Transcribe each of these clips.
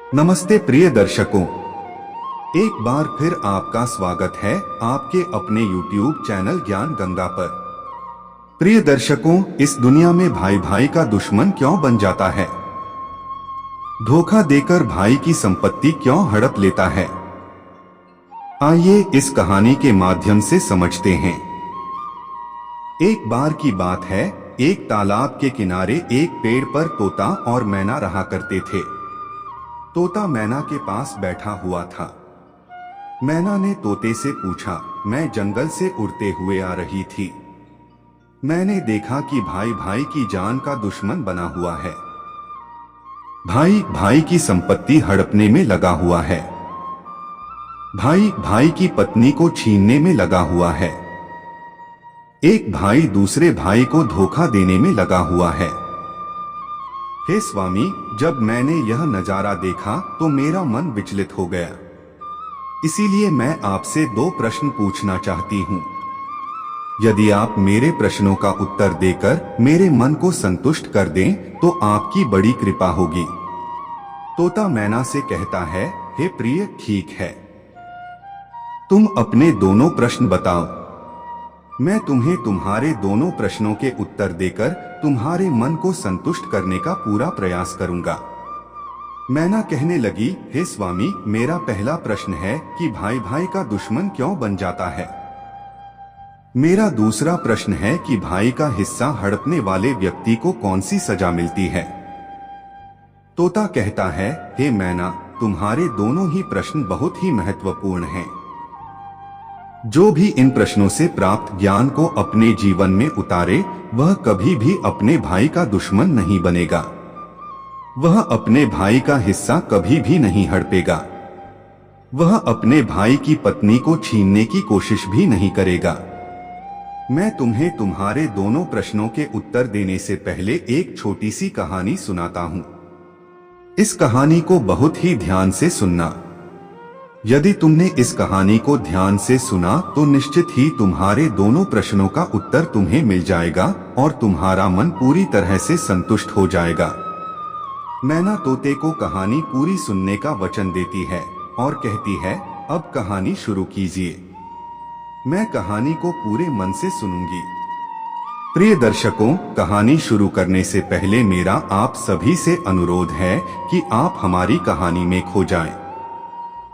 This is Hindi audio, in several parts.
नमस्ते प्रिय दर्शकों, एक बार फिर आपका स्वागत है आपके अपने YouTube चैनल ज्ञान गंगा पर। प्रिय दर्शकों, इस दुनिया में भाई भाई का दुश्मन क्यों बन जाता है? धोखा देकर भाई की संपत्ति क्यों हड़प लेता है? आइए इस कहानी के माध्यम से समझते हैं। एक बार की बात है, एक तालाब के किनारे एक पेड़ पर तोता और मैना रहा करते थे। तोता मैना के पास बैठा हुआ था। मैना ने तोते से पूछा, मैं जंगल से उड़ते हुए आ रही थी। मैंने देखा कि भाई भाई की जान का दुश्मन बना हुआ है। भाई भाई की संपत्ति हड़पने में लगा हुआ है। भाई भाई की पत्नी को छीनने में लगा हुआ है। एक भाई दूसरे भाई को धोखा देने में लगा हुआ है। हे स्वामी, जब मैंने यह नजारा देखा तो मेरा मन विचलित हो गया। इसीलिए मैं आपसे 2 प्रश्न पूछना चाहती हूँ। यदि आप मेरे प्रश्नों का उत्तर देकर मेरे मन को संतुष्ट कर दें तो आपकी बड़ी कृपा होगी। तोता मैना से कहता है, हे प्रिय, ठीक है, तुम अपने दोनों प्रश्न बताओ। मैं तुम्हें तुम्हारे दोनों प्रश्नों के उत्तर देकर तुम्हारे मन को संतुष्ट करने का पूरा प्रयास करूंगा। मैना कहने लगी, हे स्वामी, मेरा पहला प्रश्न है कि भाई भाई का दुश्मन क्यों बन जाता है। मेरा दूसरा प्रश्न है कि भाई का हिस्सा हड़पने वाले व्यक्ति को कौन सी सजा मिलती है। तोता कहता है, हे मैना, तुम्हारे दोनों ही प्रश्न बहुत ही महत्वपूर्ण हैं। जो भी इन प्रश्नों से प्राप्त ज्ञान को अपने जीवन में उतारे, वह कभी भी अपने भाई का दुश्मन नहीं बनेगा। वह अपने भाई का हिस्सा कभी भी नहीं हड़पेगा। वह अपने भाई की पत्नी को छीनने की कोशिश भी नहीं करेगा। मैं तुम्हें तुम्हारे दोनों प्रश्नों के उत्तर देने से पहले एक छोटी सी कहानी सुनाता हूं। इस कहानी को बहुत ही ध्यान से सुनना। यदि तुमने इस कहानी को ध्यान से सुना तो निश्चित ही तुम्हारे दोनों प्रश्नों का उत्तर तुम्हें मिल जाएगा और तुम्हारा मन पूरी तरह से संतुष्ट हो जाएगा। मैना तोते को कहानी पूरी सुनने का वचन देती है और कहती है, अब कहानी शुरू कीजिए। मैं कहानी को पूरे मन से सुनूंगी। प्रिय दर्शकों, कहानी शुरू करने से पहले मेरा आप सभी से अनुरोध है कि आप हमारी कहानी में खो जाएं।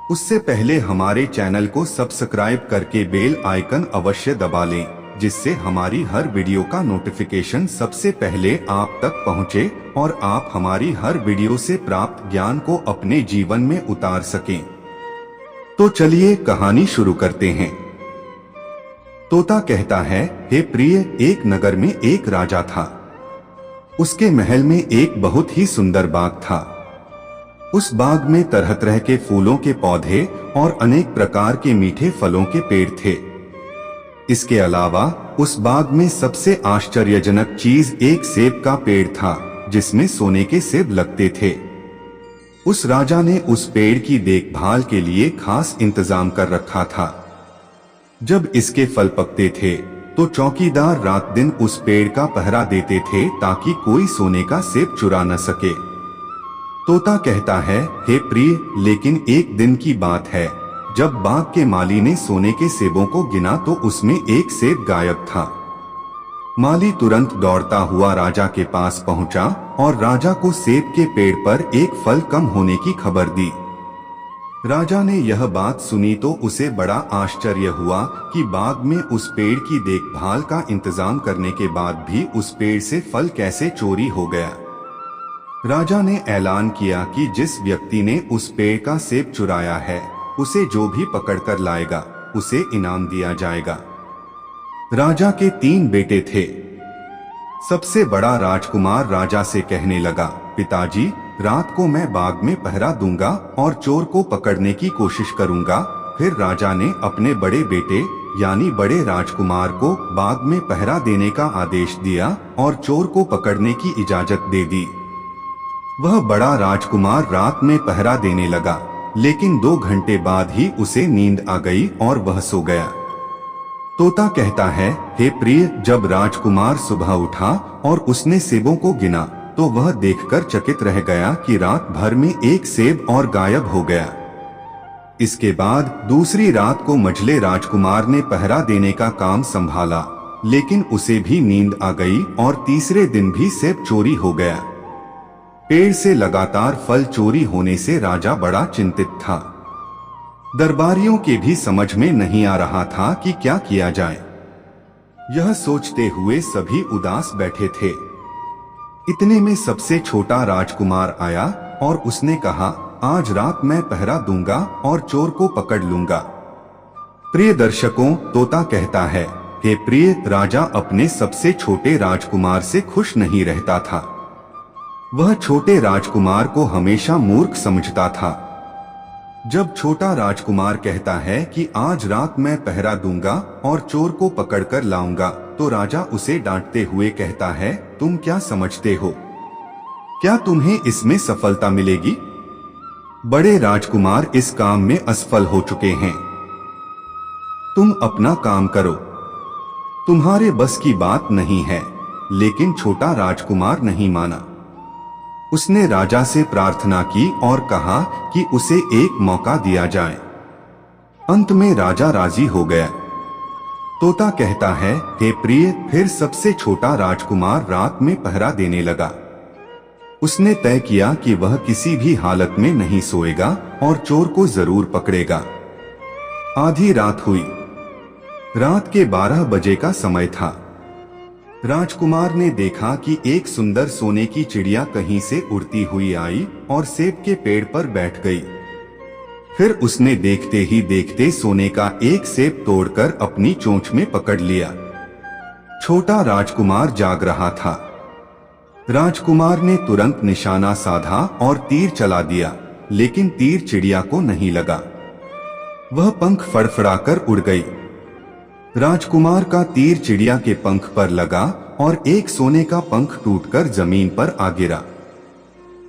उससे पहले हमारे चैनल को सब्सक्राइब करके बेल आइकन अवश्य दबा लें, जिससे हमारी हर वीडियो का नोटिफिकेशन सबसे पहले आप तक पहुंचे और आप हमारी हर वीडियो से प्राप्त ज्ञान को अपने जीवन में उतार सकें। तो चलिए कहानी शुरू करते हैं। तोता कहता है, हे प्रिय, एक नगर में एक राजा था। उसके महल में एक बहुत ही सुंदर बाग था। उस बाग में तरह तरह के फूलों के पौधे और अनेक प्रकार के मीठे फलों के पेड़ थे। इसके अलावा उस बाग में सबसे आश्चर्यजनक चीज एक सेब का पेड़ था, जिसमें सोने के सेब लगते थे। उस राजा ने उस पेड़ की देखभाल के लिए खास इंतजाम कर रखा था। जब इसके फल पकते थे तो चौकीदार रात दिन उस पेड़ का पहरा देते थे ताकि कोई सोने का सेब चुरा न सके। तोता कहता है, हे प्रिय, लेकिन एक दिन की बात है, जब बाग के माली ने सोने के सेबों को गिना तो उसमें एक सेब गायब था। माली तुरंत दौड़ता हुआ राजा के पास पहुंचा और राजा को सेब के पेड़ पर एक फल कम होने की खबर दी। राजा ने यह बात सुनी तो उसे बड़ा आश्चर्य हुआ कि बाग में उस पेड़ की देखभाल का इंतजाम करने के बाद भी उस पेड़ से फल कैसे चोरी हो गया। राजा ने ऐलान किया कि जिस व्यक्ति ने उस पेड़ का सेब चुराया है, उसे जो भी पकड़कर लाएगा उसे इनाम दिया जाएगा। राजा के 3 बेटे थे। सबसे बड़ा राजकुमार राजा से कहने लगा, पिताजी, रात को मैं बाग में पहरा दूंगा और चोर को पकड़ने की कोशिश करूंगा। फिर राजा ने अपने बड़े बेटे यानी बड़े राजकुमार को बाग में पहरा देने का आदेश दिया और चोर को पकड़ने की इजाजत दे दी। वह बड़ा राजकुमार रात में पहरा देने लगा, लेकिन 2 घंटे बाद ही उसे नींद आ गई और वह सो गया। तोता कहता है, हे प्रिय, जब राजकुमार सुबह उठा और उसने सेबों को गिना तो वह देखकर चकित रह गया कि रात भर में एक सेब और गायब हो गया। इसके बाद दूसरी रात को मझले राजकुमार ने पहरा देने का काम संभाला, लेकिन उसे भी नींद आ गई और तीसरे दिन भी सेब चोरी हो गया। पेड़ से लगातार फल चोरी होने से राजा बड़ा चिंतित था। दरबारियों के भी समझ में नहीं आ रहा था कि क्या किया जाए। यह सोचते हुए सभी उदास बैठे थे। इतने में सबसे छोटा राजकुमार आया और उसने कहा, आज रात मैं पहरा दूंगा और चोर को पकड़ लूंगा। प्रिय दर्शकों, तोता कहता है, हे प्रिय राजा अपने सबसे छोटे राजकुमार से खुश नहीं रहता था। वह छोटे राजकुमार को हमेशा मूर्ख समझता था। जब छोटा राजकुमार कहता है कि आज रात मैं पहरा दूंगा और चोर को पकड़कर लाऊंगा, तो राजा उसे डांटते हुए कहता है, तुम क्या समझते हो? क्या तुम्हें इसमें सफलता मिलेगी? बड़े राजकुमार इस काम में असफल हो चुके हैं। तुम अपना काम करो, तुम्हारे बस की बात नहीं है। लेकिन छोटा राजकुमार नहीं माना। उसने राजा से प्रार्थना की और कहा कि उसे एक मौका दिया जाए। अंत में राजा राजी हो गया। तोता कहता है, हे प्रिय, फिर सबसे छोटा राजकुमार रात में पहरा देने लगा। उसने तय किया कि वह किसी भी हालत में नहीं सोएगा और चोर को जरूर पकड़ेगा। आधी रात हुई। रात के 12 बजे का समय था। राजकुमार ने देखा कि एक सुंदर सोने की चिड़िया कहीं से उड़ती हुई आई और सेब के पेड़ पर बैठ गई। फिर उसने देखते ही देखते सोने का एक सेब तोड़कर अपनी चोंच में पकड़ लिया। छोटा राजकुमार जाग रहा था। राजकुमार ने तुरंत निशाना साधा और तीर चला दिया, लेकिन तीर चिड़िया को नहीं लगा। वह पंख फड़फड़ाकर उड़ गई। राजकुमार का तीर चिड़िया के पंख पर लगा और एक सोने का पंख टूटकर जमीन पर आ गिरा।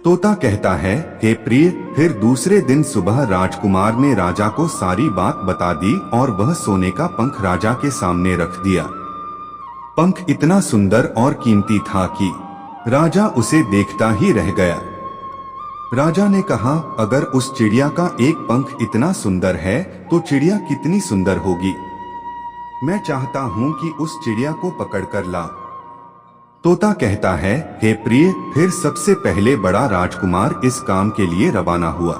तोता कहता है, हे प्रिय, फिर दूसरे दिन सुबह राजकुमार ने राजा को सारी बात बता दी और वह सोने का पंख राजा के सामने रख दिया। पंख इतना सुंदर और कीमती था कि राजा उसे देखता ही रह गया। राजा ने कहा, अगर उस चिड़िया का एक पंख इतना सुंदर है तो चिड़िया कितनी सुंदर होगी। मैं चाहता हूं कि उस चिड़िया को पकड़कर ला। तोता कहता है, हे प्रिय, फिर सबसे पहले बड़ा राजकुमार इस काम के लिए रवाना हुआ।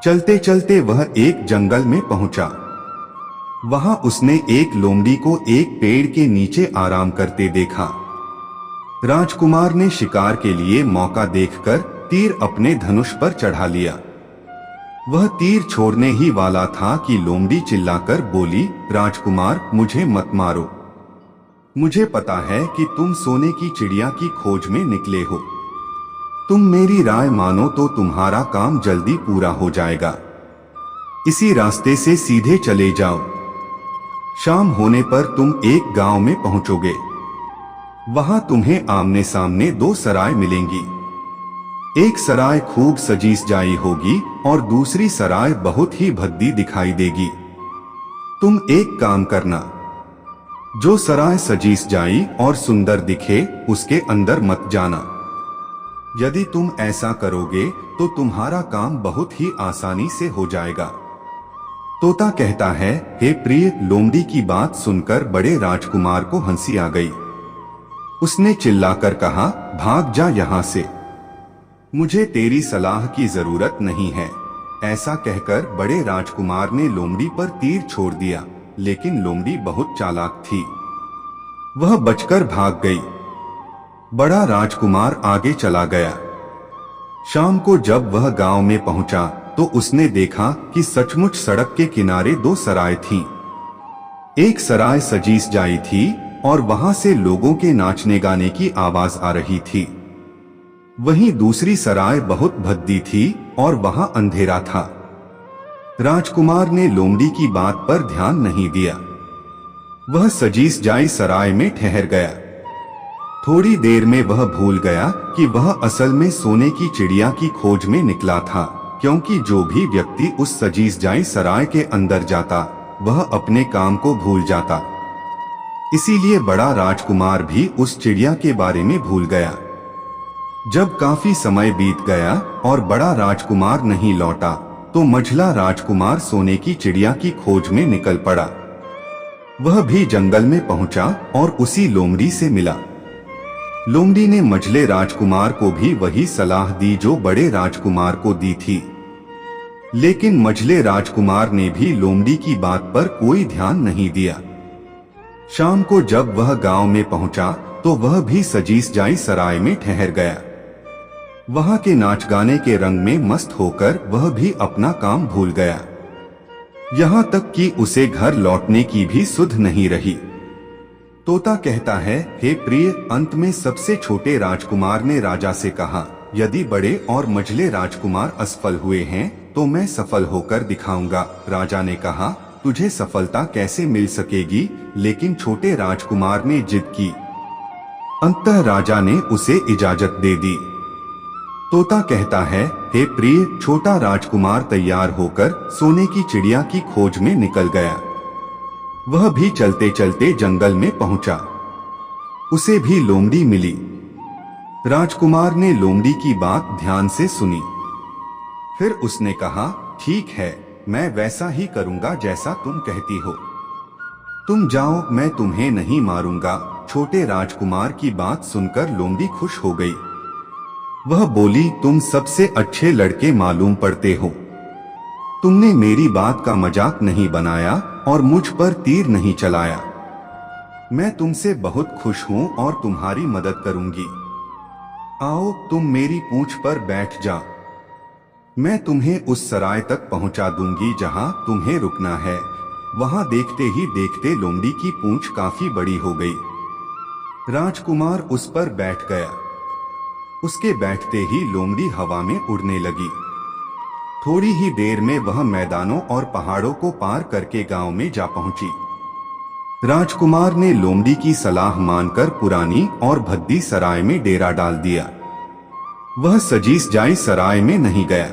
चलते चलते वह एक जंगल में पहुंचा। वहां उसने एक लोमड़ी को एक पेड़ के नीचे आराम करते देखा। राजकुमार ने शिकार के लिए मौका देखकर तीर अपने धनुष पर चढ़ा लिया। वह तीर छोड़ने ही वाला था कि लोमड़ी चिल्लाकर बोली, राजकुमार, मुझे मत मारो। मुझे पता है कि तुम सोने की चिड़िया की खोज में निकले हो। तुम मेरी राय मानो तो तुम्हारा काम जल्दी पूरा हो जाएगा। इसी रास्ते से सीधे चले जाओ। शाम होने पर तुम एक गांव में पहुंचोगे। वहां तुम्हें आमने सामने 2 सराय मिलेंगी। एक सराय खूब सजी सजाई होगी और दूसरी सराय बहुत ही भद्दी दिखाई देगी। तुम एक काम करना, जो सराय सजी सजाई और सुंदर दिखे उसके अंदर मत जाना। यदि तुम ऐसा करोगे तो तुम्हारा काम बहुत ही आसानी से हो जाएगा। तोता कहता है, हे प्रिय, लोमड़ी की बात सुनकर बड़े राजकुमार को हंसी आ गई। उसने चिल्लाकर कहा, भाग जा यहां से, मुझे तेरी सलाह की जरूरत नहीं है। ऐसा कहकर बड़े राजकुमार ने लोमड़ी पर तीर छोड़ दिया, लेकिन लोमड़ी बहुत चालाक थी। वह बचकर भाग गई। बड़ा राजकुमार आगे चला गया। शाम को जब वह गांव में पहुंचा तो उसने देखा कि सचमुच सड़क के किनारे 2 सराय थीं। एक सराय सजी सजाई थी और वहां से लोगों के नाचने गाने की आवाज आ रही थी। वहीं दूसरी सराय बहुत भद्दी थी और वहां अंधेरा था। राजकुमार ने लोमड़ी की बात पर ध्यान नहीं दिया। वह सजी सजाई सराय में ठहर गया। थोड़ी देर में वह भूल गया कि वह असल में सोने की चिड़िया की खोज में निकला था, क्योंकि जो भी व्यक्ति उस सजी सजाई सराय के अंदर जाता वह अपने काम को भूल जाता। इसीलिए बड़ा राजकुमार भी उस चिड़िया के बारे में भूल गया। जब काफी समय बीत गया और बड़ा राजकुमार नहीं लौटा तो मझला राजकुमार सोने की चिड़िया की खोज में निकल पड़ा। वह भी जंगल में पहुंचा और उसी लोमड़ी से मिला। लोमड़ी ने मझले राजकुमार को भी वही सलाह दी जो बड़े राजकुमार को दी थी, लेकिन मझले राजकुमार ने भी लोमड़ी की बात पर कोई ध्यान नहीं दिया। शाम को जब वह गांव में पहुंचा तो वह भी सजीस जाई सराय में ठहर गया। वहां के नाच गाने के रंग में मस्त होकर वह भी अपना काम भूल गया। यहाँ तक कि उसे घर लौटने की भी सुध नहीं रही। तोता कहता है, हे प्रिय, अंत में सबसे छोटे राजकुमार ने राजा से कहा, यदि बड़े और मझले राजकुमार असफल हुए हैं तो मैं सफल होकर दिखाऊंगा। राजा ने कहा, तुझे सफलता कैसे मिल सकेगी? लेकिन छोटे राजकुमार ने जिद की। अंततः राजा ने उसे इजाजत दे दी। तोता कहता है, हे प्रिय, छोटा राजकुमार तैयार होकर सोने की चिड़िया की खोज में निकल गया। वह भी चलते चलते जंगल में पहुंचा। उसे भी लोमड़ी मिली। राजकुमार ने लोमड़ी की बात ध्यान से सुनी। फिर उसने कहा, ठीक है, मैं वैसा ही करूंगा जैसा तुम कहती हो। तुम जाओ, मैं तुम्हें नहीं मारूंगा। छोटे राजकुमार की बात सुनकर लोमड़ी खुश हो गई। वह बोली, तुम सबसे अच्छे लड़के मालूम पड़ते हो। तुमने मेरी बात का मजाक नहीं बनाया और मुझ पर तीर नहीं चलाया। मैं तुमसे बहुत खुश हूं और तुम्हारी मदद करूंगी। आओ, तुम मेरी पूंछ पर बैठ जा। मैं तुम्हें उस सराय तक पहुंचा दूंगी जहां तुम्हें रुकना है। वहां देखते ही देखते लोमड़ी की पूंछ काफी बड़ी हो गई। राजकुमार उस पर बैठ गया। उसके बैठते ही लोमड़ी हवा में उड़ने लगी। थोड़ी ही देर में वह मैदानों और पहाड़ों को पार करके गांव में जा पहुंची। राजकुमार ने लोमड़ी की सलाह मानकर पुरानी और भद्दी सराय में डेरा डाल दिया। वह सजीस जाई सराय में नहीं गया।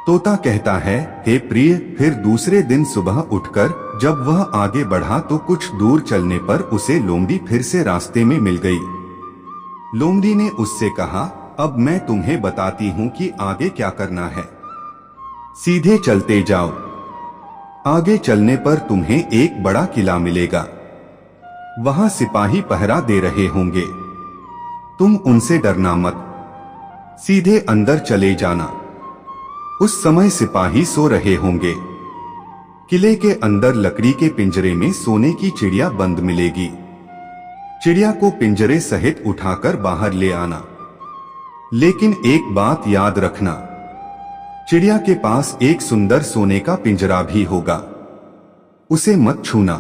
तोता कहता है, हे प्रिय, फिर दूसरे दिन सुबह उठकर जब वह आगे बढ़ा तो कुछ दूर चलने पर उसे लोमड़ी फिर से रास्ते में मिल गई। लोमड़ी ने उससे कहा, अब मैं तुम्हें बताती हूँ कि आगे क्या करना है। सीधे चलते जाओ। आगे चलने पर तुम्हें एक बड़ा किला मिलेगा। वहां सिपाही पहरा दे रहे होंगे। तुम उनसे डरना मत। सीधे अंदर चले जाना। उस समय सिपाही सो रहे होंगे। किले के अंदर लकड़ी के पिंजरे में सोने की चिड़िया बंद मिलेगी। चिड़िया को पिंजरे सहित उठाकर बाहर ले आना। लेकिन एक बात याद रखना, चिड़िया के पास एक सुंदर सोने का पिंजरा भी होगा। उसे मत छूना।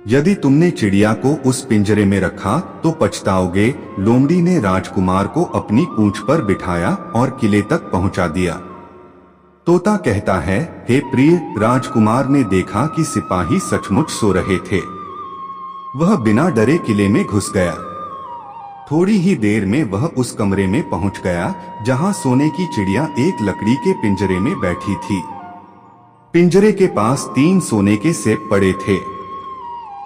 यदि तुमने चिड़िया को उस पिंजरे में रखा तो पछताओगे। लोमड़ी ने राजकुमार को अपनी पूंछ पर बिठाया और किले तक पहुंचा दिया। तोता कहता है, हे प्रिय, राजकुमार ने देखा कि सिपाही सचमुच सो रहे थे। वह बिना डरे किले में घुस गया। थोड़ी ही देर में वह उस कमरे में पहुंच गया जहां सोने की चिड़िया एक लकड़ी के पिंजरे में बैठी थी। पिंजरे के पास 3 सोने के सेब पड़े थे।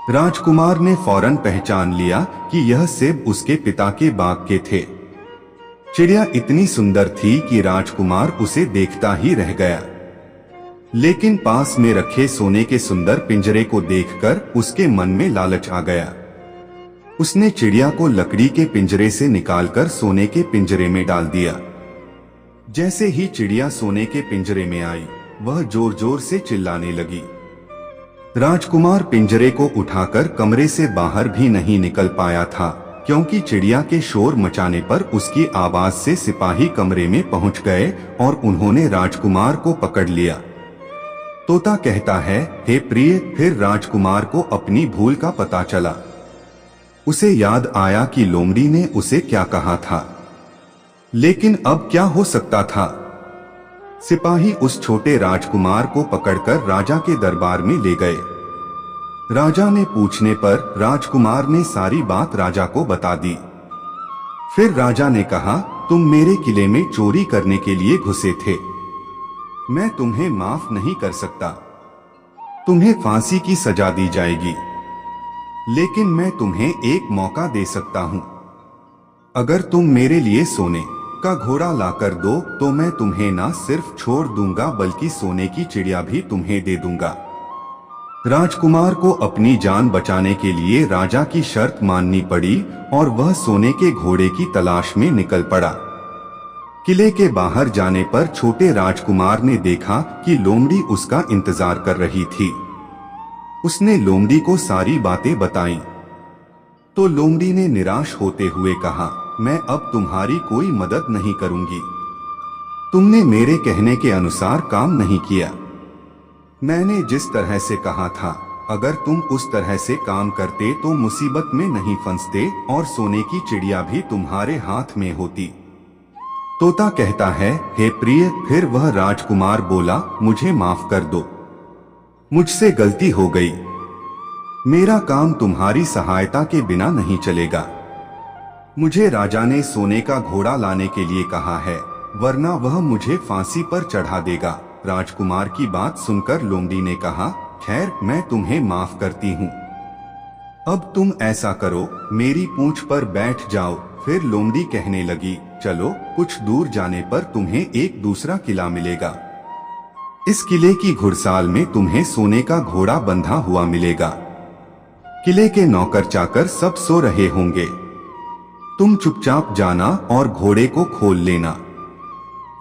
राजकुमार ने फौरन पहचान लिया कि यह सेब उसके पिता के बाग के थे। चिड़िया इतनी सुंदर थी कि राजकुमार उसे देखता ही रह गया। लेकिन पास में रखे सोने के सुंदर पिंजरे को देखकर उसके मन में लालच आ गया। उसने चिड़िया को लकड़ी के पिंजरे से निकालकर सोने के पिंजरे में डाल दिया। जैसे ही चिड़िया सोने के पिंजरे में आई, वह जोर जोर से चिल्लाने लगी। राजकुमार पिंजरे को उठाकर कमरे से बाहर भी नहीं निकल पाया था, क्योंकि चिड़िया के शोर मचाने पर उसकी आवाज से सिपाही कमरे में पहुंच गए और उन्होंने राजकुमार को पकड़ लिया। तोता कहता है, हे प्रिय, फिर राजकुमार को अपनी भूल का पता चला। उसे याद आया कि लोमड़ी ने उसे क्या कहा था। लेकिन अब क्या हो सकता था? सिपाही उस छोटे राजकुमार को पकड़कर राजा के दरबार में ले गए। राजा ने पूछने पर राजकुमार ने सारी बात राजा को बता दी। फिर राजा ने कहा, तुम मेरे किले में चोरी करने के लिए घुसे थे। मैं तुम्हें माफ नहीं कर सकता। तुम्हें फांसी की सजा दी जाएगी। लेकिन मैं तुम्हें एक मौका दे सकता हूं। अगर तुम मेरे लिए सोने का घोड़ा लाकर दो तो मैं तुम्हें ना सिर्फ छोड़ दूंगा बल्कि सोने की चिड़िया भी तुम्हें दे दूंगा। राजकुमार को अपनी जान बचाने के लिए राजा की शर्त माननी पड़ी और वह सोने के घोड़े की तलाश में निकल पड़ा। किले के बाहर जाने पर छोटे राजकुमार ने देखा कि लोमड़ी उसका इंतजार कर रही थी। उसने लोमड़ी को सारी बातें बताईं। तो लोमड़ी ने निराश होते हुए कहा, मैं अब तुम्हारी कोई मदद नहीं करूंगी। तुमने मेरे कहने के अनुसार काम नहीं किया। मैंने जिस तरह से कहा था, अगर तुम उस तरह से काम करते तो मुसीबत में नहीं फंसते और सोने की चिड़िया भी तुम्हारे हाथ में होती। तोता कहता है, हे प्रिय। फिर वह राजकुमार बोला, मुझे माफ कर दो, मुझसे गलती हो गई। मेरा काम तुम्हारी सहायता के बिना नहीं चलेगा। मुझे राजा ने सोने का घोड़ा लाने के लिए कहा है, वरना वह मुझे फांसी पर चढ़ा देगा। राजकुमार की बात सुनकर लोमड़ी ने कहा, खैर मैं तुम्हें माफ करती हूँ। अब तुम ऐसा करो, मेरी पूंछ पर बैठ जाओ। फिर लोमड़ी कहने लगी, चलो कुछ दूर जाने पर तुम्हें एक दूसरा किला मिलेगा। इस किले की घुड़साल में तुम्हें सोने का घोड़ा बंधा हुआ मिलेगा। किले के नौकर चाकर सब सो रहे होंगे। तुम चुपचाप जाना और घोड़े को खोल लेना।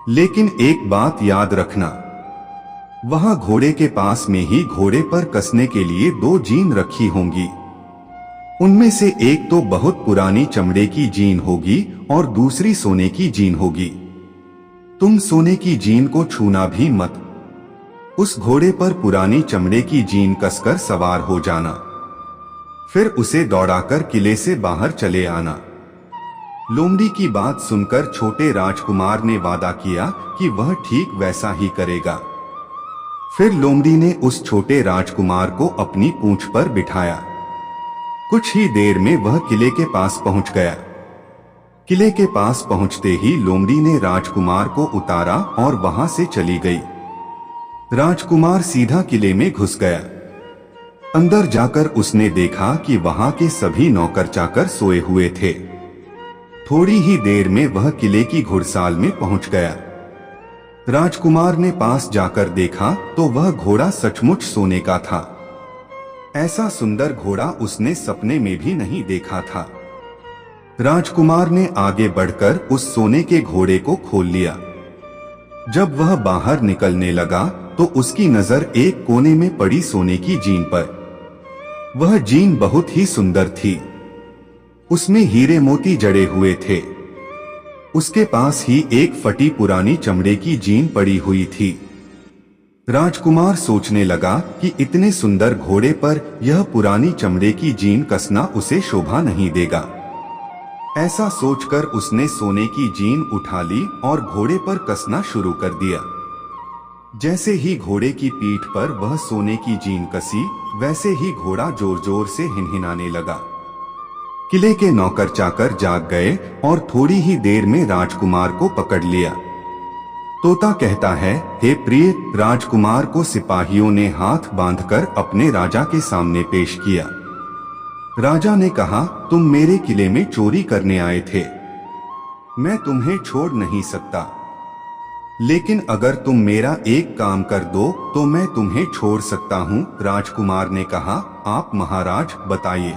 लेकिन एक बात याद रखना, वहां घोड़े के पास में ही घोड़े पर कसने के लिए 2 जीन रखी होंगी। उनमें से एक तो बहुत पुरानी चमड़े की जीन होगी और दूसरी सोने की जीन होगी। तुम सोने की जीन को छूना भी मत। उस घोड़े पर पुरानी चमड़े की जीन कसकर सवार हो जाना, फिर उसे दौड़ाकर किले से बाहर चले आना। लोमड़ी की बात सुनकर छोटे राजकुमार ने वादा किया कि वह ठीक वैसा ही करेगा। फिर लोमड़ी ने उस छोटे राजकुमार को अपनी पूंछ पर बिठाया। कुछ ही देर में वह किले के पास पहुंच गया। किले के पास पहुंचते ही लोमड़ी ने राजकुमार को उतारा और वहां से चली गई। राजकुमार सीधा किले में घुस गया। अंदर जाकर उसने देखा कि वहां के सभी नौकर चाकर सोए हुए थे। थोड़ी ही देर में वह किले की घुड़साल में पहुंच गया। राजकुमार ने पास जाकर देखा तो वह घोड़ा सचमुच सोने का था। ऐसा सुंदर घोड़ा उसने सपने में भी नहीं देखा था। राजकुमार ने आगे बढ़कर उस सोने के घोड़े को खोल लिया। जब वह बाहर निकलने लगा तो उसकी नजर एक कोने में पड़ी सोने की जीन पर। वह जीन बहुत ही सुंदर थी। उसमें हीरे मोती जड़े हुए थे। उसके पास ही एक फटी पुरानी चमड़े की जीन पड़ी हुई थी। राजकुमार सोचने लगा कि इतने सुंदर घोड़े पर यह पुरानी चमड़े की जीन कसना उसे शोभा नहीं देगा। ऐसा सोचकर उसने सोने की जीन उठा ली और घोड़े पर कसना शुरू कर दिया। जैसे ही घोड़े की पीठ पर वह सोने की जीन कसी, वैसे ही घोड़ा जोर जोर से हिनहिनाने लगा। किले के नौकर चाकर जाग गए और थोड़ी ही देर में राजकुमार को पकड़ लिया। तोता कहता है, हे प्रिय। राजकुमार को सिपाहियों ने हाथ बांधकर अपने राजा के सामने पेश किया। राजा ने कहा, तुम मेरे किले में चोरी करने आए थे। मैं तुम्हें छोड़ नहीं सकता, लेकिन अगर तुम मेरा एक काम कर दो तो मैं तुम्हें छोड़ सकता हूँ। राजकुमार ने कहा, आप महाराज बताइए,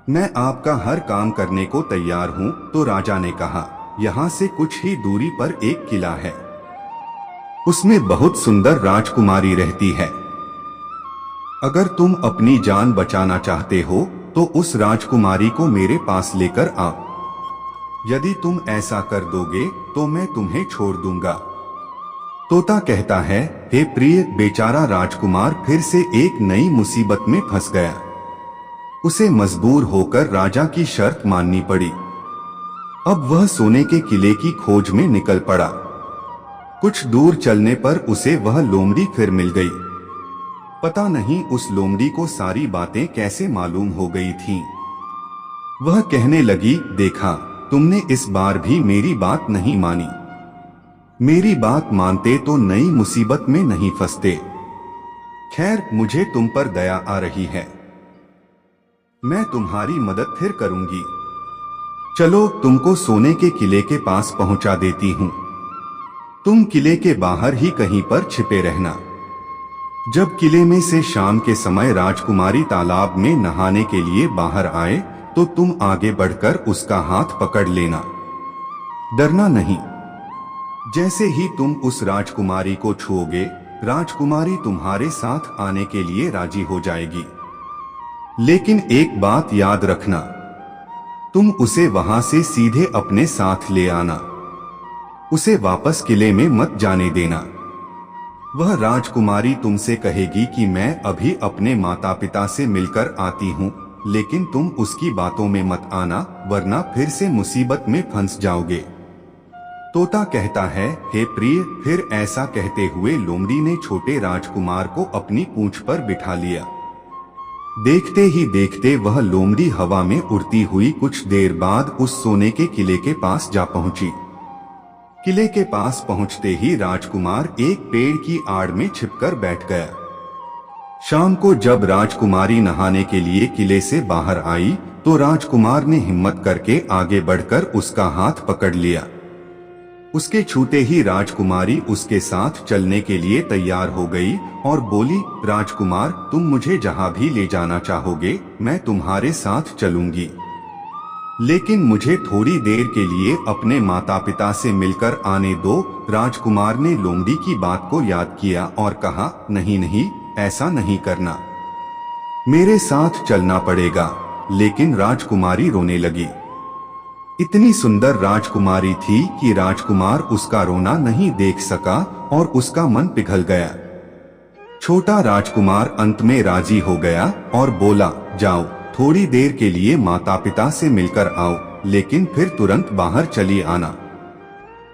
मैं आपका हर काम करने को तैयार हूँ। तो राजा ने कहा, यहाँ से कुछ ही दूरी पर एक किला है। उसमें बहुत सुंदर राजकुमारी रहती है। अगर तुम अपनी जान बचाना चाहते हो तो उस राजकुमारी को मेरे पास लेकर आओ। यदि तुम ऐसा कर दोगे तो मैं तुम्हें छोड़ दूंगा। तोता कहता है, हे प्रिय। बेचारा राजकुमार फिर से एक नई मुसीबत में फंस गया। उसे मजबूर होकर राजा की शर्त माननी पड़ी। अब वह सोने के किले की खोज में निकल पड़ा। कुछ दूर चलने पर उसे वह लोमड़ी फिर मिल गई। पता नहीं उस लोमड़ी को सारी बातें कैसे मालूम हो गई थीं। वह कहने लगी, देखा, तुमने इस बार भी मेरी बात नहीं मानी। मेरी बात मानते तो नई मुसीबत में नहीं फंसते। खैर, मुझे तुम पर दया आ रही है। मैं तुम्हारी मदद फिर करूंगी। चलो तुमको सोने के किले के पास पहुंचा देती हूं। तुम किले के बाहर ही कहीं पर छिपे रहना। जब किले में से शाम के समय राजकुमारी तालाब में नहाने के लिए बाहर आए तो तुम आगे बढ़कर उसका हाथ पकड़ लेना। डरना नहीं। जैसे ही तुम उस राजकुमारी को छुओगे, राजकुमारी तुम्हारे साथ आने के लिए राजी हो जाएगी। लेकिन एक बात याद रखना, तुम उसे वहां से सीधे अपने साथ ले आना। उसे वापस किले में मत जाने देना। वह राजकुमारी तुमसे कहेगी कि मैं अभी अपने माता पिता से मिलकर आती हूँ, लेकिन तुम उसकी बातों में मत आना, वरना फिर से मुसीबत में फंस जाओगे। तोता कहता है, हे प्रिय। फिर ऐसा कहते हुए लोमड़ी ने छोटे राजकुमार को अपनी पूंछ पर बिठा लिया। देखते ही देखते वह लोमड़ी हवा में उड़ती हुई कुछ देर बाद उस सोने के किले के पास जा पहुंची। किले के पास पहुंचते ही राजकुमार एक पेड़ की आड़ में छिपकर बैठ गया। शाम को जब राजकुमारी नहाने के लिए किले से बाहर आई तो राजकुमार ने हिम्मत करके आगे बढ़कर उसका हाथ पकड़ लिया। उसके छूते ही राजकुमारी उसके साथ चलने के लिए तैयार हो गई और बोली, राजकुमार, तुम मुझे जहां भी ले जाना चाहोगे मैं तुम्हारे साथ चलूंगी, लेकिन मुझे थोड़ी देर के लिए अपने माता पिता से मिलकर आने दो। राजकुमार ने लोमड़ी की बात को याद किया और कहा, नहीं नहीं, ऐसा नहीं करना, मेरे साथ चलना पड़ेगा। लेकिन राजकुमारी रोने लगी। इतनी सुंदर राजकुमारी थी कि राजकुमार उसका रोना नहीं देख सका और उसका मन पिघल गया। छोटा राजकुमार अंत में राजी हो गया और बोला, जाओ, थोड़ी देर के लिए माता पिता से मिलकर आओ, लेकिन फिर तुरंत बाहर चली आना।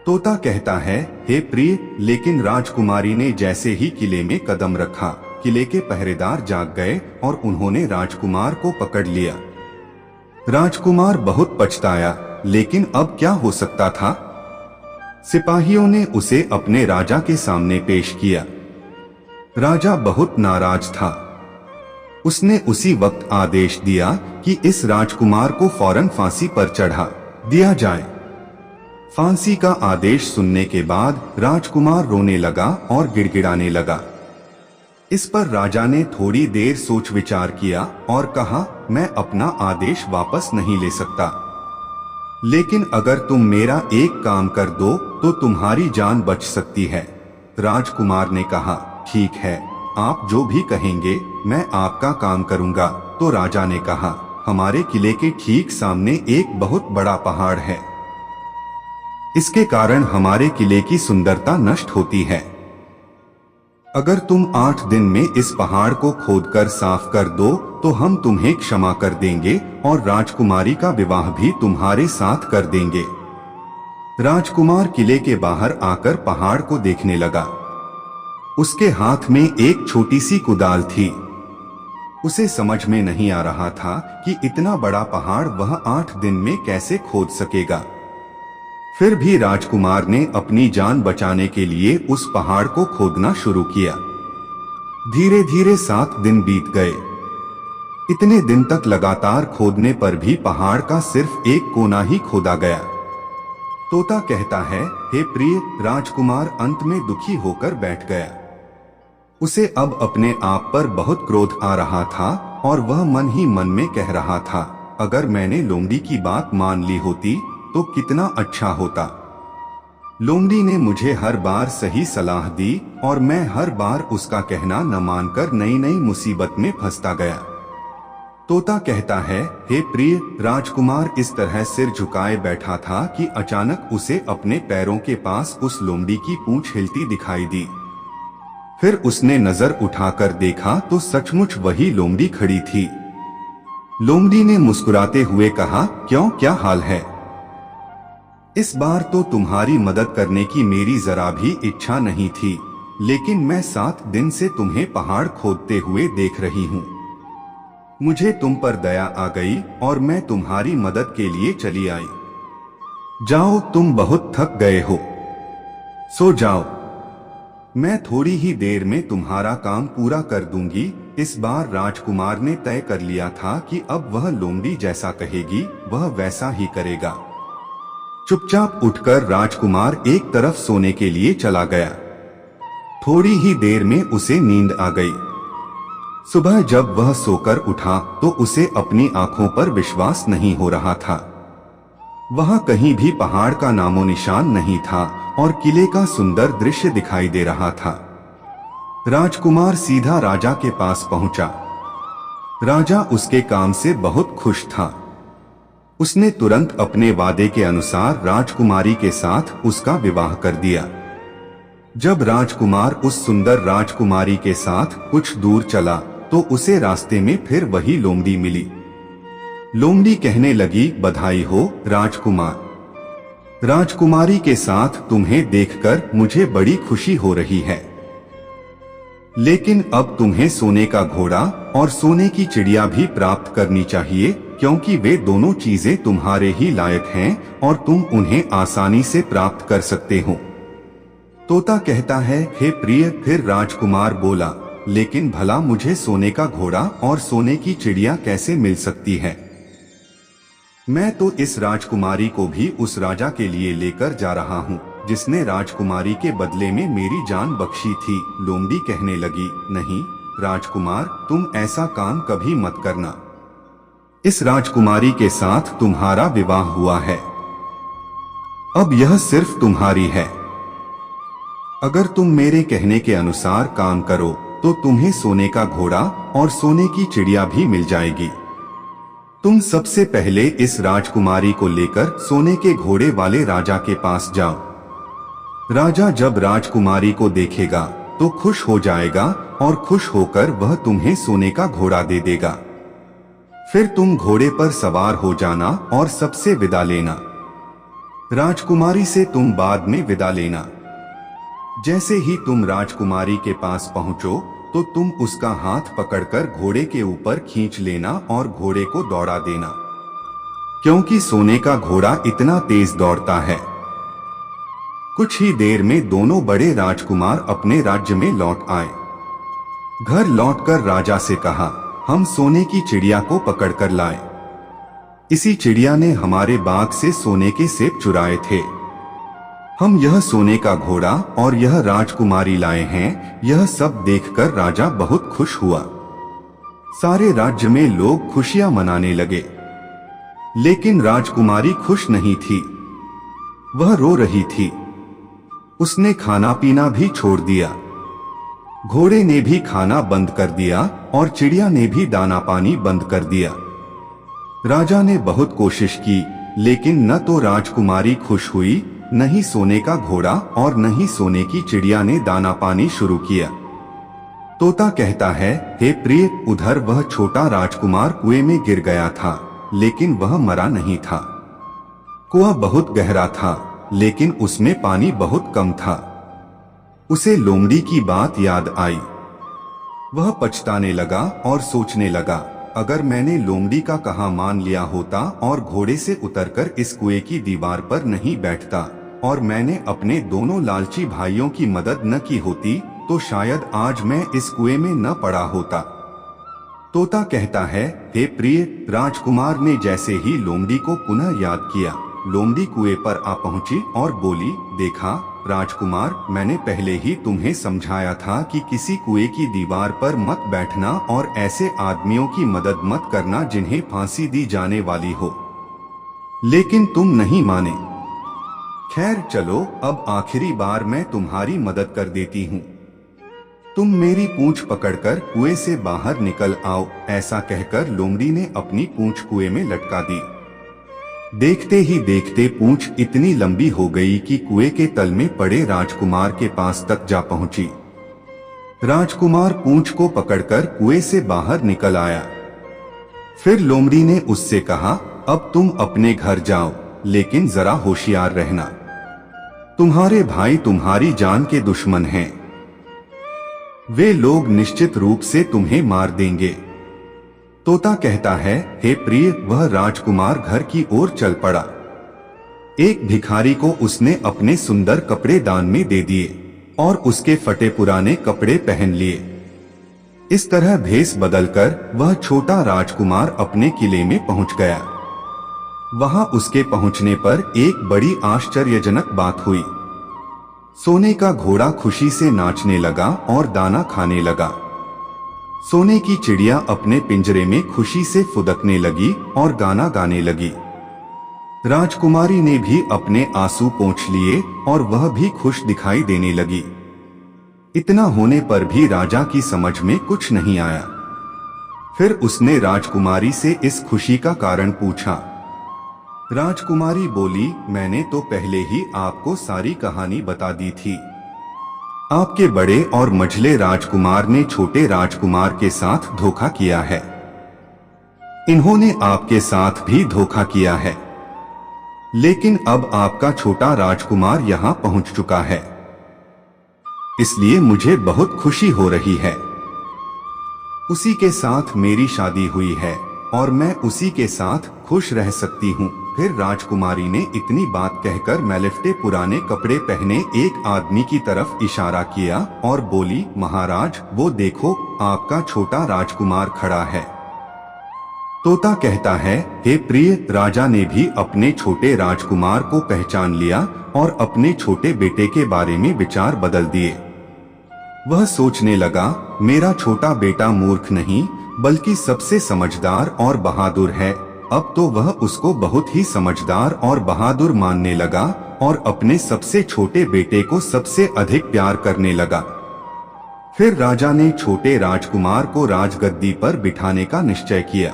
तोता कहता है, हे प्रिय। लेकिन राजकुमारी ने जैसे ही किले में कदम रखा, किले के पहरेदार जाग गए और उन्होंने राजकुमार को पकड़ लिया। राजकुमार बहुत पछताया, लेकिन अब क्या हो सकता था। सिपाहियों ने उसे अपने राजा के सामने पेश किया। राजा बहुत नाराज था। उसने उसी वक्त आदेश दिया कि इस राजकुमार को फौरन फांसी पर चढ़ा दिया जाए। फांसी का आदेश सुनने के बाद राजकुमार रोने लगा और गिड़गिड़ाने लगा। इस पर राजा ने थोड़ी देर सोच विचार किया और कहा, मैं अपना आदेश वापस नहीं ले सकता, लेकिन अगर तुम मेरा एक काम कर दो तो तुम्हारी जान बच सकती है। राजकुमार ने कहा, ठीक है, आप जो भी कहेंगे मैं आपका काम करूंगा। तो राजा ने कहा, हमारे किले के ठीक सामने एक बहुत बड़ा पहाड़ है। इसके कारण हमारे किले की सुंदरता नष्ट होती है। अगर तुम 8 दिन में इस पहाड़ को खोदकर साफ कर दो तो हम तुम्हें क्षमा कर देंगे और राजकुमारी का विवाह भी तुम्हारे साथ कर देंगे। राजकुमार किले के बाहर आकर पहाड़ को देखने लगा। उसके हाथ में एक छोटी सी कुदाल थी। उसे समझ में नहीं आ रहा था कि इतना बड़ा पहाड़ वह 8 दिन में कैसे खोद सकेगा। फिर भी राजकुमार ने अपनी जान बचाने के लिए उस पहाड़ को खोदना शुरू किया। धीरे धीरे 7 दिन बीत गए। इतने दिन तक लगातार खोदने पर भी पहाड़ का सिर्फ एक कोना ही खोदा गया। तोता कहता है, हे प्रिय। राजकुमार अंत में दुखी होकर बैठ गया। उसे अब अपने आप पर बहुत क्रोध आ रहा था और वह मन ही मन में कह रहा था, अगर मैंने लोमड़ी की बात मान ली होती तो कितना अच्छा होता। लोमड़ी ने मुझे हर बार सही सलाह दी और मैं हर बार उसका कहना न मानकर नई नई मुसीबत में फंसता गया। तोता कहता है, हे प्रिय। राजकुमार इस तरह सिर झुकाए बैठा था कि अचानक उसे अपने पैरों के पास उस लोमड़ी की पूंछ हिलती दिखाई दी। फिर उसने नजर उठाकर देखा तो सचमुच वही लोमड़ी खड़ी थी। लोमड़ी ने मुस्कुराते हुए कहा, क्यों, क्या हाल है? इस बार तो तुम्हारी मदद करने की मेरी जरा भी इच्छा नहीं थी, लेकिन मैं 7 दिन से तुम्हें पहाड़ खोदते हुए देख रही हूँ। मुझे तुम पर दया आ गई और मैं तुम्हारी मदद के लिए चली आई। जाओ, तुम बहुत थक गए हो, सो जाओ। मैं थोड़ी ही देर में तुम्हारा काम पूरा कर दूंगी। इस बार राजकुमार ने तय कर लिया था कि अब वह लोमड़ी जैसा कहेगी वह वैसा ही करेगा। चुपचाप उठकर राजकुमार एक तरफ सोने के लिए चला गया। थोड़ी ही देर में उसे नींद आ गई। सुबह जब वह सोकर उठा तो उसे अपनी आंखों पर विश्वास नहीं हो रहा था। वहां कहीं भी पहाड़ का नामो निशान नहीं था और किले का सुंदर दृश्य दिखाई दे रहा था। राजकुमार सीधा राजा के पास पहुंचा। राजा उसके काम से बहुत खुश था। उसने तुरंत अपने वादे के अनुसार राजकुमारी के साथ उसका विवाह कर दिया। जब राजकुमार उस सुंदर राजकुमारी के साथ कुछ दूर चला तो उसे रास्ते में फिर वही लोमड़ी मिली। लोमड़ी कहने लगी, बधाई हो राजकुमार। राजकुमारी के साथ तुम्हें देखकर मुझे बड़ी खुशी हो रही है, लेकिन अब तुम्हें सोने का घोड़ा और सोने की चिड़िया भी प्राप्त करनी चाहिए, क्योंकि वे दोनों चीजें तुम्हारे ही लायक हैं और तुम उन्हें आसानी से प्राप्त कर सकते हो। तोता कहता है, हे प्रिय। फिर राजकुमार बोला, लेकिन भला मुझे सोने का घोड़ा और सोने की चिड़िया कैसे मिल सकती है? मैं तो इस राजकुमारी को भी उस राजा के लिए लेकर जा रहा हूँ जिसने राजकुमारी के बदले में मेरी जान बख्शी थी। लोमड़ी कहने लगी, नहीं राजकुमार, तुम ऐसा काम कभी मत करना। इस राजकुमारी के साथ तुम्हारा विवाह हुआ है, अब यह सिर्फ तुम्हारी है। अगर तुम मेरे कहने के अनुसार काम करो तो तुम्हें सोने का घोड़ा और सोने की चिड़िया भी मिल जाएगी। तुम सबसे पहले इस राजकुमारी को लेकर सोने के घोड़े वाले राजा के पास जाओ। राजा जब राजकुमारी को देखेगा तो खुश हो जाएगा और खुश होकर वह तुम्हें सोने का घोड़ा दे देगा। फिर तुम घोड़े पर सवार हो जाना और सबसे विदा लेना। राजकुमारी से तुम बाद में विदा लेना। जैसे ही तुम राजकुमारी के पास पहुंचो तो तुम उसका हाथ पकड़कर घोड़े के ऊपर खींच लेना और घोड़े को दौड़ा देना, क्योंकि सोने का घोड़ा इतना तेज दौड़ता है। कुछ ही देर में दोनों बड़े राजकुमार अपने राज्य में लौट आए। घर लौटकर राजा से कहा, हम सोने की चिड़िया को पकड़कर लाए। इसी चिड़िया ने हमारे बाग से सोने के सेब चुराए थे। हम यह सोने का घोड़ा और यह राजकुमारी लाए हैं। यह सब देखकर राजा बहुत खुश हुआ। सारे राज्य में लोग खुशियां मनाने लगे, लेकिन राजकुमारी खुश नहीं थी। वह रो रही थी। उसने खाना पीना भी छोड़ दिया। घोड़े ने भी खाना बंद कर दिया और चिड़िया ने भी दाना पानी बंद कर दिया। राजा ने बहुत कोशिश की, लेकिन न तो राजकुमारी खुश हुई, न ही सोने का घोड़ा और न ही सोने की चिड़िया ने दाना पानी शुरू किया। तोता कहता है, हे प्रिय, उधर वह छोटा राजकुमार कुएं में गिर गया था, लेकिन वह मरा नहीं था। कुआं बहुत गहरा था, लेकिन उसमें पानी बहुत कम था। उसे लोमड़ी की बात याद आई। वह पछताने लगा और सोचने लगा, अगर मैंने लोमड़ी का कहा मान लिया होता और घोड़े से उतरकर इस कुएं की दीवार पर नहीं बैठता और मैंने अपने दोनों लालची भाइयों की मदद न की होती तो शायद आज मैं इस कुएं में न पड़ा होता। तोता कहता है, हे प्रिय। राजकुमार ने जैसे ही लोमड़ी को पुनः याद किया, लोमड़ी कुएं पर आ पहुंची और बोली, देखा राजकुमार, मैंने पहले ही तुम्हें समझाया था कि किसी कुएं की दीवार पर मत बैठना और ऐसे आदमियों की मदद मत करना जिन्हें फांसी दी जाने वाली हो, लेकिन तुम नहीं माने। खैर चलो, अब आखिरी बार मैं तुम्हारी मदद कर देती हूँ। तुम मेरी पूंछ पकड़कर कुएं से बाहर निकल आओ। ऐसा कहकर लोमड़ी ने अपनी पूंछ कुएं में लटका दी। देखते ही देखते पूंछ इतनी लंबी हो गई कि कुएं के तल में पड़े राजकुमार के पास तक जा पहुंची। राजकुमार पूंछ को पकड़कर कुएं से बाहर निकल आया। फिर लोमड़ी ने उससे कहा, अब तुम अपने घर जाओ, लेकिन जरा होशियार रहना। तुम्हारे भाई तुम्हारी जान के दुश्मन हैं। वे लोग निश्चित रूप से तुम्हें मार देंगे। तोता कहता है, हे प्रिय। वह राजकुमार घर की ओर चल पड़ा। एक भिखारी को उसने अपने सुंदर कपड़े दान में दे दिए। और उसके फटे पुराने कपड़े पहन लिए। इस तरह भेष बदलकर वह छोटा राजकुमार अपने किले में पहुंच गया। वहां उसके पहुंचने पर एक बड़ी आश्चर्यजनक बात हुई। सोने का घोड़ा खुशी से नाचने लगा और दाना खाने लगा। सोने की चिड़िया अपने पिंजरे में खुशी से फुदकने लगी और गाना गाने लगी। राजकुमारी ने भी अपने आंसू पोंछ लिए और वह भी खुश दिखाई देने लगी। इतना होने पर भी राजा की समझ में कुछ नहीं आया। फिर उसने राजकुमारी से इस खुशी का कारण पूछा। राजकुमारी बोली, मैंने तो पहले ही आपको सारी कहानी बता दी थी। आपके बड़े और मझले राजकुमार ने छोटे राजकुमार के साथ धोखा किया है। इन्होंने आपके साथ भी धोखा किया है, लेकिन अब आपका छोटा राजकुमार यहाँ पहुंच चुका है, इसलिए मुझे बहुत खुशी हो रही है। उसी के साथ मेरी शादी हुई है और मैं उसी के साथ खुश रह सकती हूँ। फिर राजकुमारी ने इतनी बात कहकर मैलिफ्टे पुराने कपड़े पहने एक आदमी की तरफ इशारा किया और बोली, महाराज वो देखो, आपका छोटा राजकुमार खड़ा है। तोता कहता है, हे प्रिय, राजा ने भी अपने छोटे राजकुमार को पहचान लिया और अपने छोटे बेटे के बारे में विचार बदल दिए। वह सोचने लगा, मेरा छोटा बेटा मूर्ख नहीं बल्कि सबसे समझदार और बहादुर है। अब तो वह उसको बहुत ही समझदार और बहादुर मानने लगा और अपने सबसे छोटे बेटे को सबसे अधिक प्यार करने लगा। फिर राजा ने छोटे राजकुमार को राजगद्दी पर बिठाने का निश्चय किया।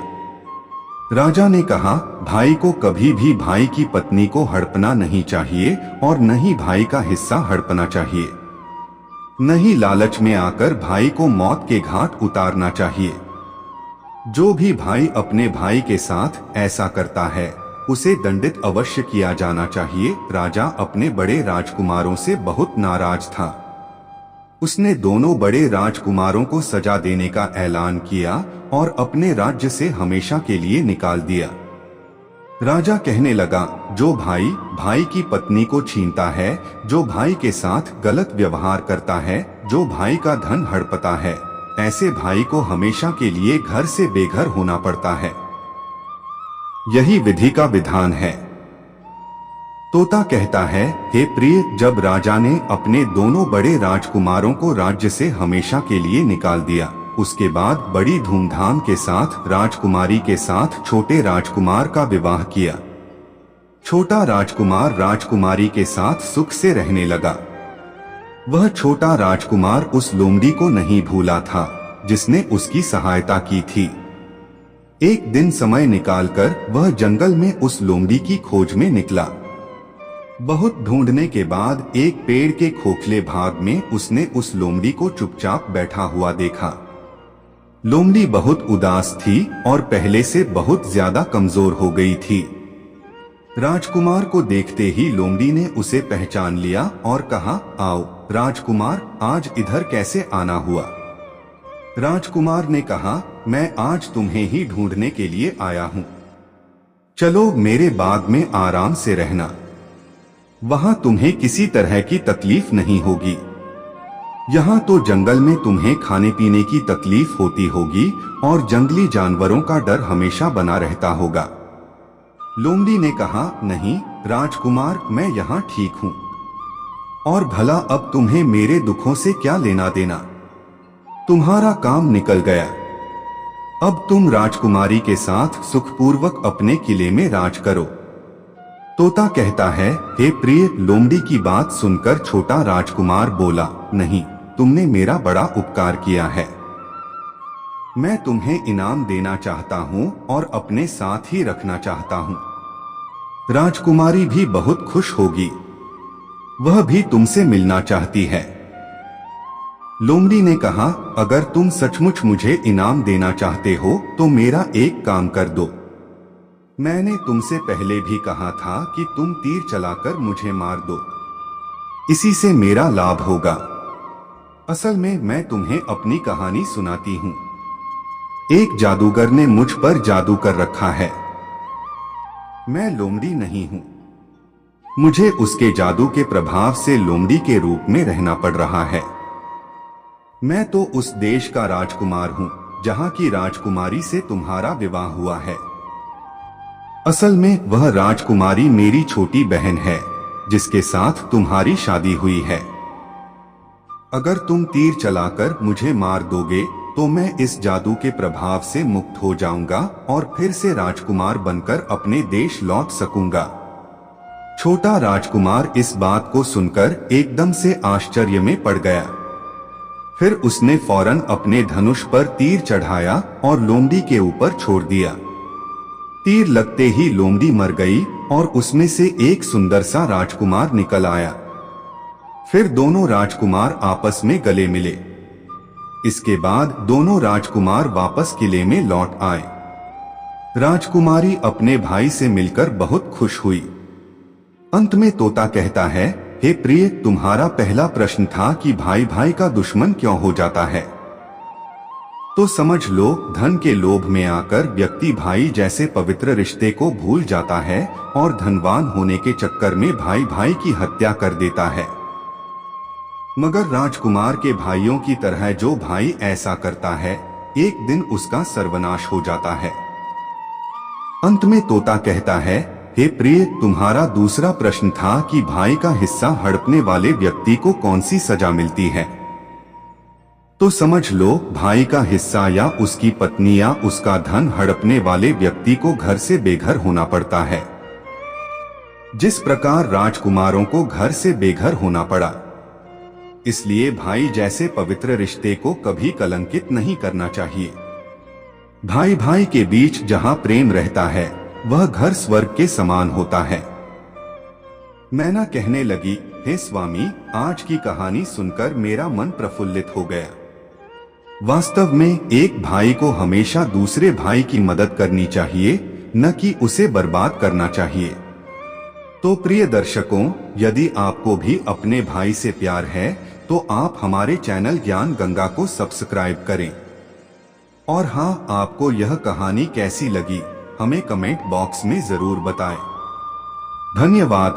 राजा ने कहा, भाई को कभी भी भाई की पत्नी को हड़पना नहीं चाहिए और न ही भाई का हिस्सा हड़पना चाहिए। न ही लालच में आकर भाई को मौत के घाट उतारना चाहिए। जो भी भाई अपने भाई के साथ ऐसा करता है उसे दंडित अवश्य किया जाना चाहिए। राजा अपने बड़े राजकुमारों से बहुत नाराज था। उसने दोनों बड़े राजकुमारों को सजा देने का ऐलान किया और अपने राज्य से हमेशा के लिए निकाल दिया। राजा कहने लगा, जो भाई भाई की पत्नी को छीनता है, जो भाई के साथ गलत व्यवहार करता है, जो भाई का धन हड़पता है, ऐसे भाई को हमेशा के लिए घर से बेघर होना पड़ता है। यही विधि का विधान है। तोता कहता है, हे प्रिय, जब राजा ने अपने दोनों बड़े राजकुमारों को राज्य से हमेशा के लिए निकाल दिया, उसके बाद बड़ी धूमधाम के साथ राजकुमारी के साथ छोटे राजकुमार का विवाह किया। छोटा राजकुमार राजकुमारी के साथ सुख से रहने लगा। वह छोटा राजकुमार उस लोमड़ी को नहीं भूला था जिसने उसकी सहायता की थी। एक दिन समय निकालकर वह जंगल में उस लोमड़ी की खोज में निकला। बहुत ढूंढने के बाद एक पेड़ के खोखले भाग में उसने उस लोमड़ी को चुपचाप बैठा हुआ देखा। लोमड़ी बहुत उदास थी और पहले से बहुत ज्यादा कमजोर हो गई थी। राजकुमार को देखते ही लोमड़ी ने उसे पहचान लिया और कहा, आओ राजकुमार, आज इधर कैसे आना हुआ? राजकुमार ने कहा, मैं आज तुम्हें ही ढूंढने के लिए आया हूँ। चलो मेरे बाग में आराम से रहना, वहां तुम्हें किसी तरह की तकलीफ नहीं होगी। यहाँ तो जंगल में तुम्हें खाने पीने की तकलीफ होती होगी और जंगली जानवरों का डर हमेशा बना रहता होगा। लोमड़ी ने कहा, नहीं राजकुमार, मैं यहाँ ठीक हूँ, और भला अब तुम्हें मेरे दुखों से क्या लेना देना? तुम्हारा काम निकल गया। अब तुम राजकुमारी के साथ सुखपूर्वक अपने किले में राज करो। तोता कहता है, हे प्रिय, लोमड़ी की बात सुनकर छोटा राजकुमार बोला, नहीं, तुमने मेरा बड़ा उपकार किया है। मैं तुम्हें इनाम देना चाहता हूँ और अपने साथ ही रखना चाहता हूँ। राजकुमारी भी बहुत खुश होगी, वह भी तुमसे मिलना चाहती है। लोमड़ी ने कहा, अगर तुम सचमुच मुझे इनाम देना चाहते हो तो मेरा एक काम कर दो। मैंने तुमसे पहले भी कहा था कि तुम तीर चलाकर मुझे मार दो, इसी से मेरा लाभ होगा। असल में मैं तुम्हें अपनी कहानी सुनाती हूँ। एक जादूगर ने मुझ पर जादू कर रखा है। मैं लोमड़ी नहीं हूँ। मुझे उसके जादू के प्रभाव से लोमड़ी के रूप में रहना पड़ रहा है। मैं तो उस देश का राजकुमार हूँ जहाँ की राजकुमारी से तुम्हारा विवाह हुआ है। असल में वह राजकुमारी मेरी छोटी बहन है जिसके साथ तुम्हारी शादी हुई है। अगर तुम तीर चलाकर मुझे मार दोगे तो मैं इस जादू के प्रभाव से मुक्त हो जाऊंगा और फिर से राजकुमार बनकर अपने देश लौट सकूंगा। छोटा राजकुमार इस बात को सुनकर एकदम से आश्चर्य में पड़ गया। फिर उसने फौरन अपने धनुष पर तीर चढ़ाया और लोमड़ी के ऊपर छोड़ दिया। तीर लगते ही लोमड़ी मर गई और उसमें से एक सुंदर सा राजकुमार निकल आया। फिर दोनों राजकुमार आपस में गले मिले। इसके बाद दोनों राजकुमार वापस किले में लौट आए। राजकुमारी अपने भाई से मिलकर बहुत खुश हुई। अंत में तोता कहता है, हे प्रिय, तुम्हारा पहला प्रश्न था कि भाई भाई का दुश्मन क्यों हो जाता है। तो समझ लो, धन के लोभ में आकर व्यक्ति भाई जैसे पवित्र रिश्ते को भूल जाता है और धनवान होने के चक्कर में भाई भाई की हत्या कर देता है। मगर राजकुमार के भाइयों की तरह जो भाई ऐसा करता है, एक दिन उसका सर्वनाश हो जाता है। अंत में तोता कहता है, हे प्रिय, तुम्हारा दूसरा प्रश्न था कि भाई का हिस्सा हड़पने वाले व्यक्ति को कौन सी सजा मिलती है। तो समझ लो, भाई का हिस्सा या उसकी पत्नी या उसका धन हड़पने वाले व्यक्ति को घर से बेघर होना पड़ता है। जिस प्रकार राजकुमारों को घर से बेघर होना पड़ा। इसलिए भाई जैसे पवित्र रिश्ते को कभी कलंकित नहीं करना चाहिए। भाई भाई के बीच जहां प्रेम रहता है वह घर स्वर्ग के समान होता है। मैना कहने लगी, हे स्वामी, आज की कहानी सुनकर मेरा मन प्रफुल्लित हो गया। वास्तव में एक भाई को हमेशा दूसरे भाई की मदद करनी चाहिए, न कि उसे बर्बाद करना चाहिए। तो प्रिय दर्शकों, यदि आपको भी अपने भाई से प्यार है तो आप हमारे चैनल ज्ञान गंगा को सब्सक्राइब करें। और हाँ, आपको यह कहानी कैसी लगी हमें कमेंट बॉक्स में जरूर बताएं। धन्यवाद।